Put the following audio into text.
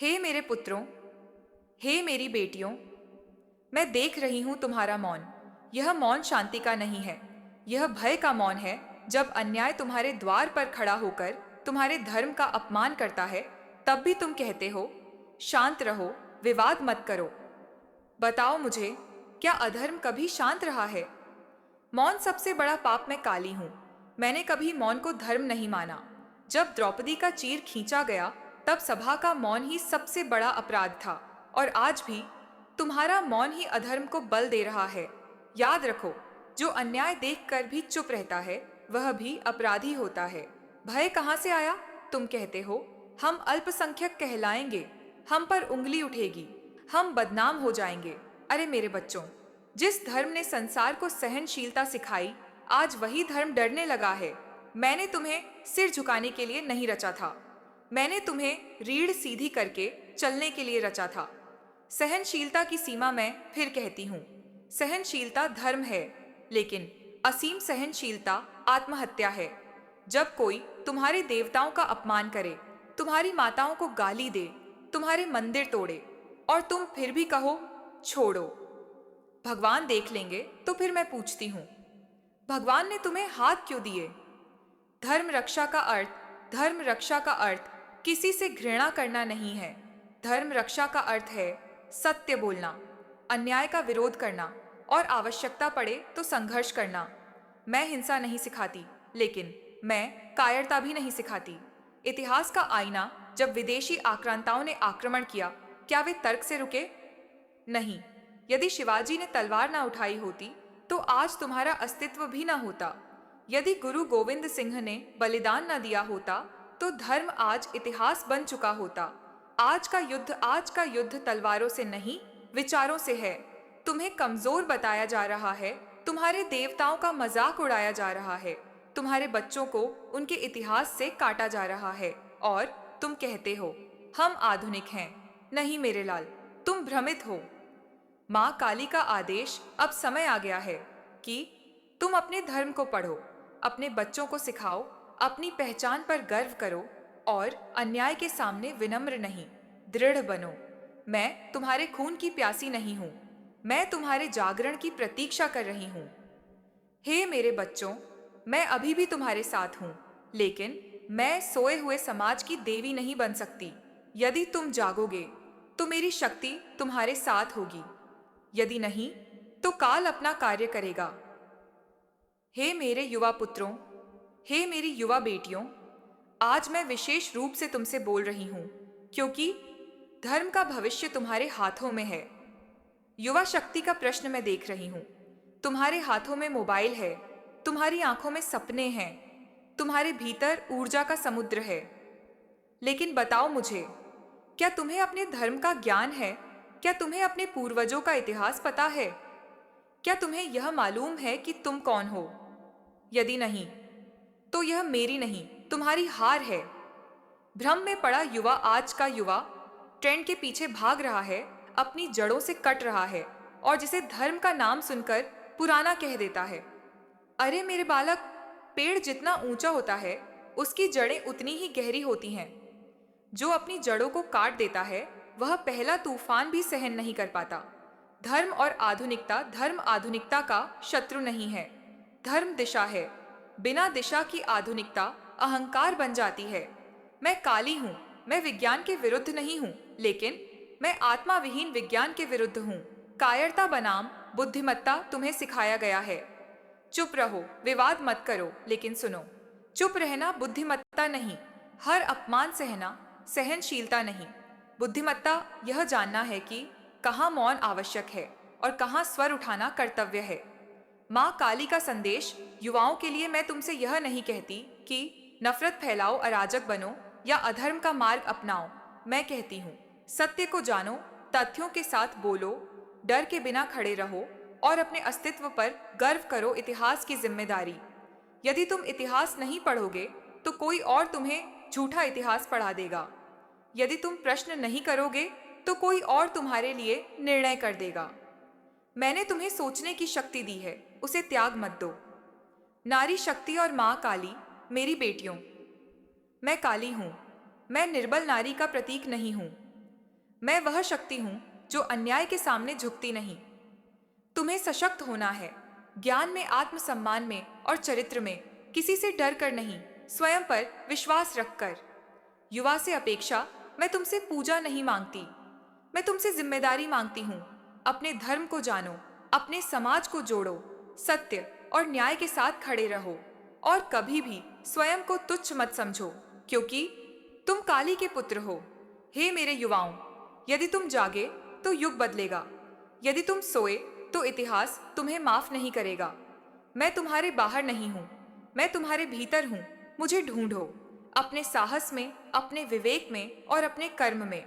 हे मेरे पुत्रों, हे मेरी बेटियों, मैं देख रही हूं तुम्हारा मौन। यह मौन शांति का नहीं है, यह भय का मौन है। जब अन्याय तुम्हारे द्वार पर खड़ा होकर तुम्हारे धर्म का अपमान करता है, तब भी तुम कहते हो, शांत रहो, विवाद मत करो। बताओ मुझे, क्या अधर्म कभी शांत रहा है? मौन सबसे बड़ा पाप मैं काली हूं। मैंने कभी मौन को धर्म नहीं माना। जब द्रौपदी का चीर खींचा गया, तब सभा का मौन ही सबसे बड़ा अपराध था। और आज भी तुम्हारा मौन ही अधर्म को बल दे रहा है। याद रखो, जो अन्याय देखकर भी चुप रहता है, वह भी अपराधी होता है। भय कहां से आया? तुम कहते हो, हम अल्पसंख्यक कहलाएंगे, हम पर उंगली उठेगी, हम बदनाम हो जाएंगे। अरे मेरे बच्चों, जिस धर्म ने संसार को सहनशीलता सिखाई, आज वही धर्म डरने लगा है। मैंने तुम्हें सिर झुकाने के लिए नहीं रचा था, मैंने तुम्हें रीढ़ सीधी करके चलने के लिए रचा था। सहनशीलता की सीमा मैं फिर कहती हूँ, सहनशीलता धर्म है, लेकिन असीम सहनशीलता आत्महत्या है। जब कोई तुम्हारे देवताओं का अपमान करे, तुम्हारी माताओं को गाली दे, तुम्हारे मंदिर तोड़े, और तुम फिर भी कहो, छोड़ो, भगवान देख लेंगे, तो फिर मैं पूछती हूँ, भगवान ने तुम्हें हाथ क्यों दिए? धर्म रक्षा का अर्थ किसी से घृणा करना नहीं है। धर्म रक्षा का अर्थ है सत्य बोलना, अन्याय का विरोध करना, और आवश्यकता पड़े तो संघर्ष करना। मैं हिंसा नहीं सिखाती, लेकिन मैं कायरता भी नहीं सिखाती। इतिहास का आईना, जब विदेशी आक्रांताओं ने आक्रमण किया, क्या वे तर्क से रुके? नहीं। यदि शिवाजी ने तलवार ना उठाई होती, तो आज तुम्हारा अस्तित्व भी ना होता। यदि गुरु गोविंद सिंह ने बलिदान न दिया होता, तो धर्म आज इतिहास बन चुका होता। आज का युद्ध तलवारों से नहीं, विचारों से है। तुम्हें कमजोर बताया जा रहा है, तुम्हारे देवताओं का मजाक उड़ाया जा रहा है, तुम्हारे बच्चों को उनके इतिहास से काटा जा रहा है, और तुम कहते हो, हम आधुनिक हैं। नहीं मेरे लाल, तुम भ्रमित हो। माँ काली का आदेश, अब समय आ गया है कि तुम अपने धर्म को पढ़ो, अपने बच्चों को सिखाओ, अपनी पहचान पर गर्व करो, और अन्याय के सामने विनम्र नहीं, दृढ़ बनो। मैं तुम्हारे खून की प्यासी नहीं हूं, मैं तुम्हारे जागरण की प्रतीक्षा कर रही हूं। हे मेरे बच्चों, मैं अभी भी तुम्हारे साथ हूं, लेकिन मैं सोए हुए समाज की देवी नहीं बन सकती। यदि तुम जागोगे, तो मेरी शक्ति तुम्हारे साथ होगी, यदि नहीं, तो काल अपना कार्य करेगा। हे मेरे युवा पुत्रों, हे मेरी युवा बेटियों, आज मैं विशेष रूप से तुमसे बोल रही हूं, क्योंकि धर्म का भविष्य तुम्हारे हाथों में है। युवा शक्ति का प्रश्न मैं देख रही हूं। तुम्हारे हाथों में मोबाइल है, तुम्हारी आंखों में सपने हैं, तुम्हारे भीतर ऊर्जा का समुद्र है। लेकिन बताओ मुझे, क्या तुम्हें अपने धर्म का ज्ञान है? क्या तुम्हें अपने पूर्वजों का इतिहास पता है? क्या तुम्हें यह मालूम है कि तुम कौन हो? यदि नहीं, तो यह मेरी नहीं, तुम्हारी हार है। भ्रम में पड़ा युवा, आज का युवा ट्रेंड के पीछे भाग रहा है, अपनी जड़ों से कट रहा है, और जिसे धर्म का नाम सुनकर पुराना कह देता है। अरे मेरे बालक, पेड़ जितना ऊंचा होता है, उसकी जड़ें उतनी ही गहरी होती हैं। जो अपनी जड़ों को काट देता है, वह पहला तूफान भी सहन नहीं कर पाता। धर्म आधुनिकता का शत्रु नहीं है। धर्म दिशा है, बिना दिशा की आधुनिकता अहंकार बन जाती है। मैं काली हूं, मैं विज्ञान के विरुद्ध नहीं हूं, लेकिन मैं आत्मा विहीन विज्ञान के विरुद्ध हूं। कायरता बनाम बुद्धिमत्ता तुम्हें सिखाया गया है। चुप रहो, विवाद मत करो, लेकिन सुनो। चुप रहना बुद्धिमत्ता नहीं, हर अपमान सहना सहनशीलता नहीं। बुद्धिमत्ता यह जानना है कि कहाँ मौन आवश्यक है और कहाँ स्वर उठाना कर्तव्य है। माँ काली का संदेश युवाओं के लिए, मैं तुमसे यह नहीं कहती कि नफरत फैलाओ, अराजक बनो या अधर्म का मार्ग अपनाओ। मैं कहती हूँ, सत्य को जानो, तथ्यों के साथ बोलो, डर के बिना खड़े रहो, और अपने अस्तित्व पर गर्व करो। इतिहास की जिम्मेदारी, यदि तुम इतिहास नहीं पढ़ोगे, तो कोई और तुम्हें झूठा इतिहास पढ़ा देगा। यदि तुम प्रश्न नहीं करोगे, तो कोई और तुम्हारे लिए निर्णय कर देगा। मैंने तुम्हें सोचने की शक्ति दी है, उसे त्याग मत दो। नारी शक्ति और माँ काली, मेरी बेटियों, मैं काली हूँ, मैं निर्बल नारी का प्रतीक नहीं हूँ। मैं वह शक्ति हूँ जो अन्याय के सामने झुकती नहीं। तुम्हें सशक्त होना है, ज्ञान में, आत्मसम्मान में और चरित्र में, किसी से डर कर नहीं, स्वयं पर विश्वास रखकर। युवा से अपेक्षा मैं तुमसे पूजा नहीं मांगती, मैं तुमसे जिम्मेदारी मांगती हूँ। अपने धर्म को जानो, अपने समाज को जोड़ो, सत्य और न्याय के साथ खड़े रहो और कभी भी स्वयं को तुच्छ मत समझो, क्योंकि तुम काली के पुत्र हो। हे मेरे युवाओं, यदि तुम जागे तो युग बदलेगा, यदि तुम सोए तो इतिहास तुम्हें माफ नहीं करेगा। मैं तुम्हारे बाहर नहीं हूँ, मैं तुम्हारे भीतर हूँ। मुझे ढूंढो, अपने साहस में, अपने विवेक में और अपने कर्म में।